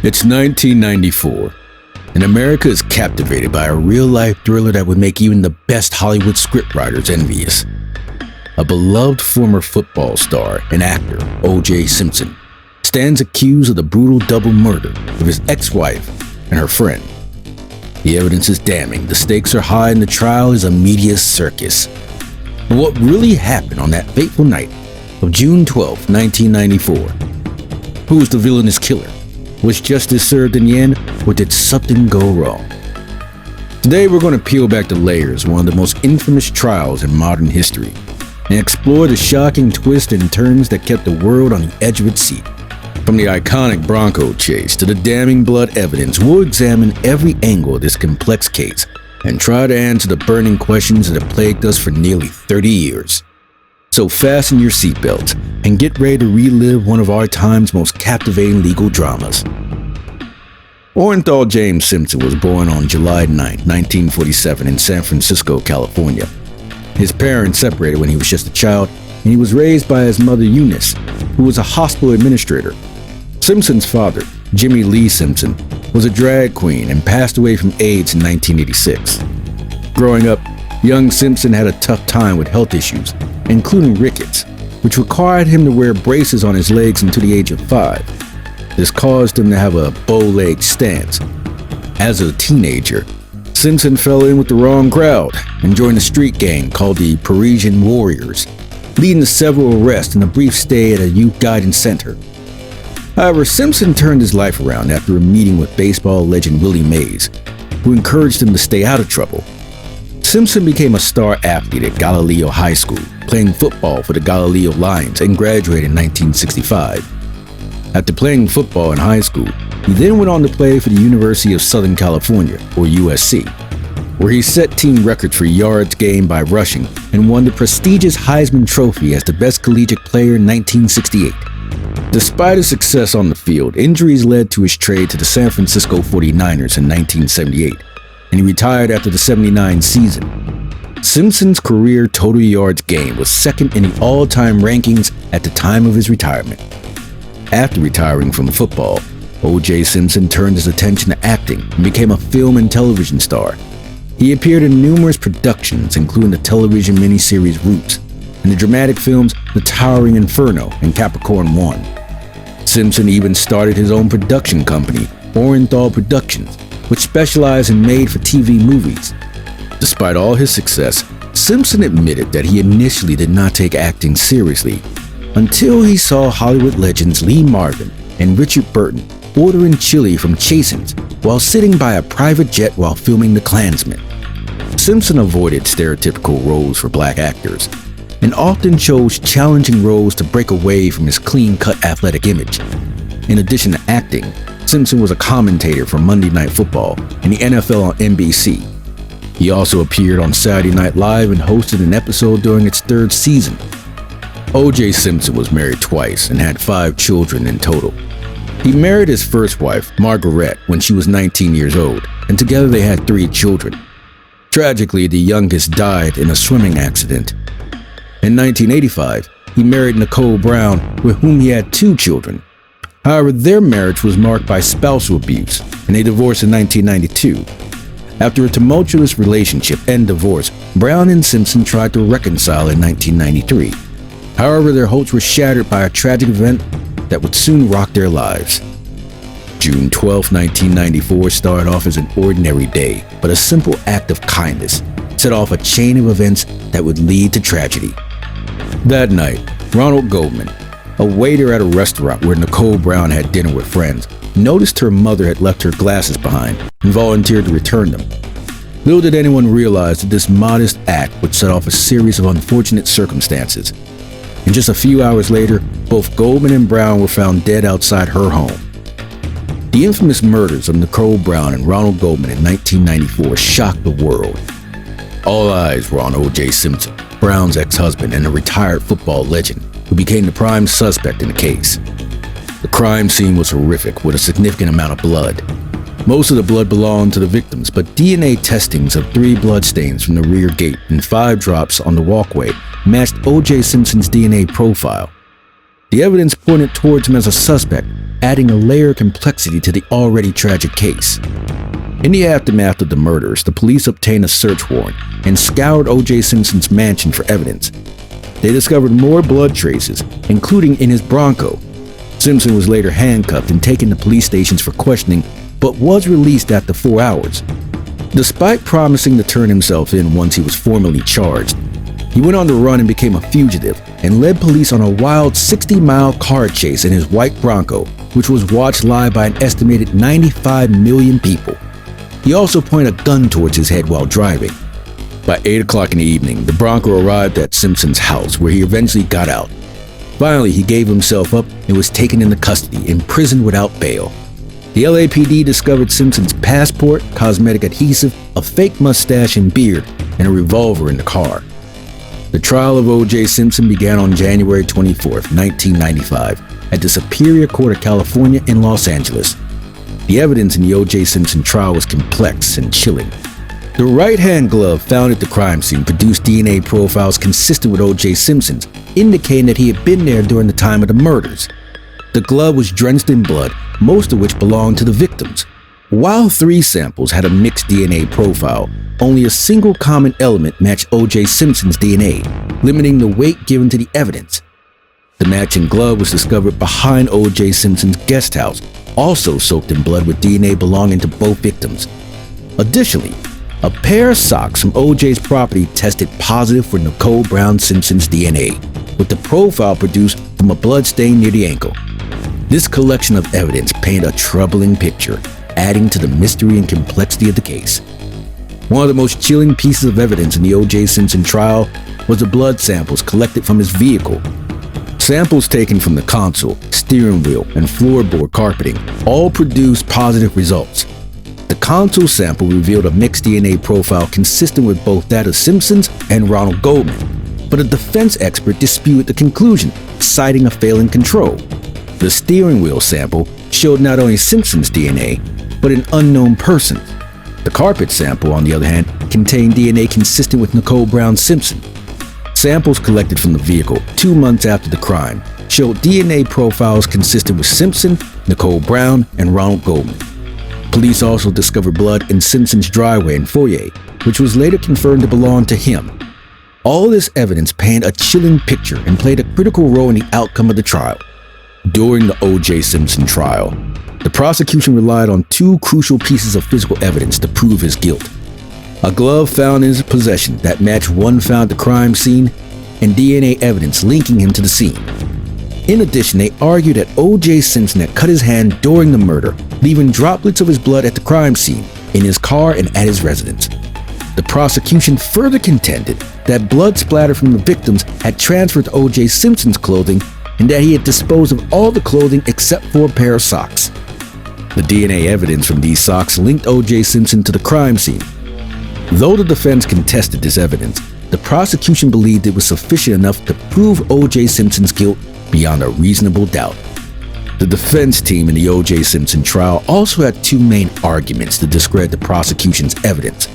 It's 1994, and America is captivated by a real-life thriller that would make even the best Hollywood scriptwriters envious. A beloved former football star and actor, O.J. Simpson, stands accused of the brutal double murder of his ex-wife and her friend. The evidence is damning, the stakes are high, and the trial is a media circus. But what really happened on that fateful night of June 12, 1994? Who was the villainous killer? Was justice served in the end, or did something go wrong? Today we're going to peel back the layers of one of the most infamous trials in modern history and explore the shocking twists and turns that kept the world on the edge of its seat. From the iconic Bronco chase to the damning blood evidence, we'll examine every angle of this complex case and try to answer the burning questions that have plagued us for nearly 30 years. So fasten your seatbelts and get ready to relive one of our time's most captivating legal dramas. Orenthal James Simpson was born on July 9, 1947 in San Francisco, California. His parents separated when he was just a child, and he was raised by his mother Eunice, who was a hospital administrator. Simpson's father, Jimmy Lee Simpson, was a drag queen and passed away from AIDS in 1986. Growing up, young Simpson had a tough time with health issues, including rickets, which required him to wear braces on his legs until the age of 5. This caused him to have a bow-legged stance. As a teenager, Simpson fell in with the wrong crowd and joined a street gang called the Parisian Warriors, leading to several arrests and a brief stay at a youth guidance center. However, Simpson turned his life around after a meeting with baseball legend Willie Mays, who encouraged him to stay out of trouble. Simpson became a star athlete at Galileo High School, playing football for the Galileo Lions, and graduated in 1965. After playing football in high school, he then went on to play for the University of Southern California, or USC, where he set team records for yards gained by rushing and won the prestigious Heisman Trophy as the best collegiate player in 1968. Despite his success on the field, injuries led to his trade to the San Francisco 49ers in 1978, and he retired after the '79 season. Simpson's career total yards gained was second in the all-time rankings at the time of his retirement. After retiring from football, O.J. Simpson turned his attention to acting and became a film and television star. He appeared in numerous productions, including the television miniseries Roots and the dramatic films The Towering Inferno and Capricorn 1. Simpson even started his own production company, Orenthal Productions, which specialized in made-for-TV movies. Despite all his success, Simpson admitted that he initially did not take acting seriously until he saw Hollywood legends Lee Marvin and Richard Burton ordering chili from Chasen's while sitting by a private jet while filming The Klansman. Simpson avoided stereotypical roles for black actors and often chose challenging roles to break away from his clean-cut athletic image. In addition to acting, Simpson was a commentator for Monday Night Football and the NFL on NBC. He also appeared on Saturday Night Live and hosted an episode during its third season. O.J. Simpson was married twice and had 5 children in total. He married his first wife, Margaret, when she was 19 years old, and together they had 3 children. Tragically, the youngest died in a swimming accident. In 1985, he married Nicole Brown, with whom he had 2 children. However, their marriage was marked by spousal abuse, and they divorced in 1992. After a tumultuous relationship and divorce, Brown and Simpson tried to reconcile in 1993. However, their hopes were shattered by a tragic event that would soon rock their lives. June 12, 1994 started off as an ordinary day, but a simple act of kindness set off a chain of events that would lead to tragedy. That night, Ronald Goldman, a waiter at a restaurant where Nicole Brown had dinner with friends, noticed her mother had left her glasses behind and volunteered to return them. Little did anyone realize that this modest act would set off a series of unfortunate circumstances. And just a few hours later, both Goldman and Brown were found dead outside her home. The infamous murders of Nicole Brown and Ronald Goldman in 1994 shocked the world. All eyes were on O.J. Simpson, Brown's ex-husband and a retired football legend, who became the prime suspect in the case. The crime scene was horrific, with a significant amount of blood. Most of the blood belonged to the victims, but DNA testings of 3 bloodstains from the rear gate and 5 drops on the walkway matched O.J. Simpson's DNA profile. The evidence pointed towards him as a suspect, adding a layer of complexity to the already tragic case. In the aftermath of the murders, the police obtained a search warrant and scoured O.J. Simpson's mansion for evidence. They discovered more blood traces, including in his Bronco. Simpson was later handcuffed and taken to police stations for questioning, but was released after 4 hours. Despite promising to turn himself in once he was formally charged, he went on the run and became a fugitive and led police on a wild 60-mile car chase in his white Bronco, which was watched live by an estimated 95 million people. He also pointed a gun towards his head while driving. By 8 o'clock in the evening, the Bronco arrived at Simpson's house, where he eventually got out. Finally, he gave himself up and was taken into custody, imprisoned without bail. The LAPD discovered Simpson's passport, cosmetic adhesive, a fake mustache and beard, and a revolver in the car. The trial of O.J. Simpson began on January 24, 1995, at the Superior Court of California in Los Angeles. The evidence in the O.J. Simpson trial was complex and chilling. The right-hand glove found at the crime scene produced DNA profiles consistent with O.J. Simpson's, indicating that he had been there during the time of the murders. The glove was drenched in blood, most of which belonged to the victims. While 3 samples had a mixed DNA profile, only a single common element matched O.J. Simpson's DNA, limiting the weight given to the evidence. The matching glove was discovered behind O.J. Simpson's guest house, also soaked in blood with DNA belonging to both victims. Additionally, a pair of socks from O.J.'s property tested positive for Nicole Brown Simpson's DNA, with the profile produced from a blood stain near the ankle. This collection of evidence painted a troubling picture, adding to the mystery and complexity of the case. One of the most chilling pieces of evidence in the O.J. Simpson trial was the blood samples collected from his vehicle. Samples taken from the console, steering wheel, and floorboard carpeting all produced positive results. The console sample revealed a mixed DNA profile consistent with both that of Simpson's and Ronald Goldman, but a defense expert disputed the conclusion, citing a failing control. The steering wheel sample showed not only Simpson's DNA, but an unknown person. The carpet sample, on the other hand, contained DNA consistent with Nicole Brown Simpson. Samples collected from the vehicle 2 months after the crime showed DNA profiles consistent with Simpson, Nicole Brown, and Ronald Goldman. Police also discovered blood in Simpson's driveway and foyer, which was later confirmed to belong to him. All this evidence painted a chilling picture and played a critical role in the outcome of the trial. During the O.J. Simpson trial, the prosecution relied on 2 crucial pieces of physical evidence to prove his guilt. A glove found in his possession that matched one found at the crime scene, and DNA evidence linking him to the scene. In addition, they argued that O.J. Simpson had cut his hand during the murder, leaving droplets of his blood at the crime scene, in his car, and at his residence. The prosecution further contended that blood splatter from the victims had transferred to O.J. Simpson's clothing and that he had disposed of all the clothing except for a pair of socks. The DNA evidence from these socks linked O.J. Simpson to the crime scene. Though the defense contested this evidence, the prosecution believed it was sufficient enough to prove O.J. Simpson's guilt beyond a reasonable doubt. The defense team in the O.J. Simpson trial also had 2 main arguments to discredit the prosecution's evidence.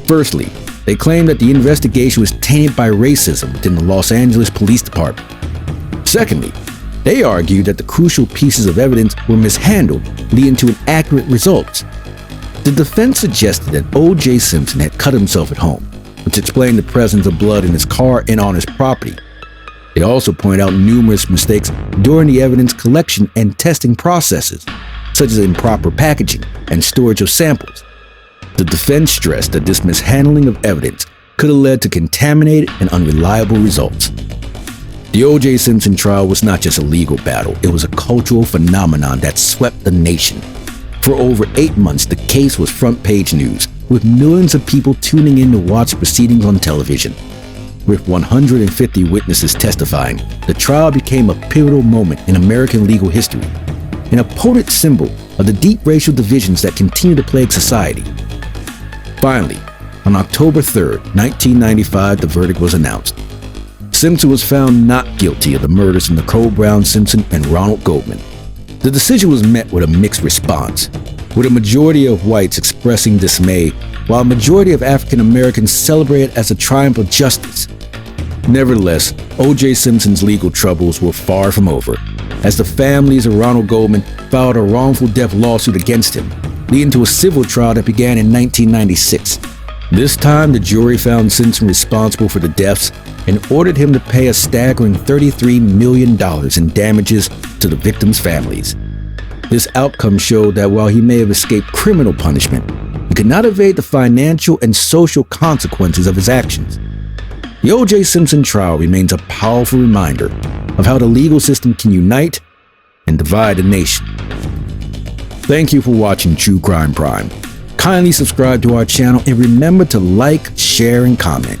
Firstly, they claimed that the investigation was tainted by racism within the Los Angeles Police Department. Secondly, they argued that the crucial pieces of evidence were mishandled, leading to inaccurate results. The defense suggested that O.J. Simpson had cut himself at home, which explained the presence of blood in his car and on his property. They also pointed out numerous mistakes during the evidence collection and testing processes, such as improper packaging and storage of samples. The defense stressed that this mishandling of evidence could have led to contaminated and unreliable results. The O.J. Simpson trial was not just a legal battle, it was a cultural phenomenon that swept the nation. For over 8 months, the case was front-page news, with millions of people tuning in to watch proceedings on television. With 150 witnesses testifying, the trial became a pivotal moment in American legal history, and a potent symbol of the deep racial divisions that continue to plague society. Finally, on October 3, 1995, the verdict was announced. Simpson was found not guilty of the murders of Nicole Brown Simpson and Ronald Goldman. The decision was met with a mixed response, with a majority of whites expressing dismay, while a majority of African Americans celebrated as a triumph of justice. Nevertheless, O.J. Simpson's legal troubles were far from over. as the families of Ronald Goldman filed a wrongful death lawsuit against him, leading to a civil trial that began in 1996. This time, the jury found Simpson responsible for the deaths and ordered him to pay a staggering $33 million in damages to the victims' families. This outcome showed that while he may have escaped criminal punishment, he could not evade the financial and social consequences of his actions. The O.J. Simpson trial remains a powerful reminder of how the legal system can unite and divide a nation. Thank you for watching True Crime Prime. Kindly subscribe to our channel and remember to like, share, and comment.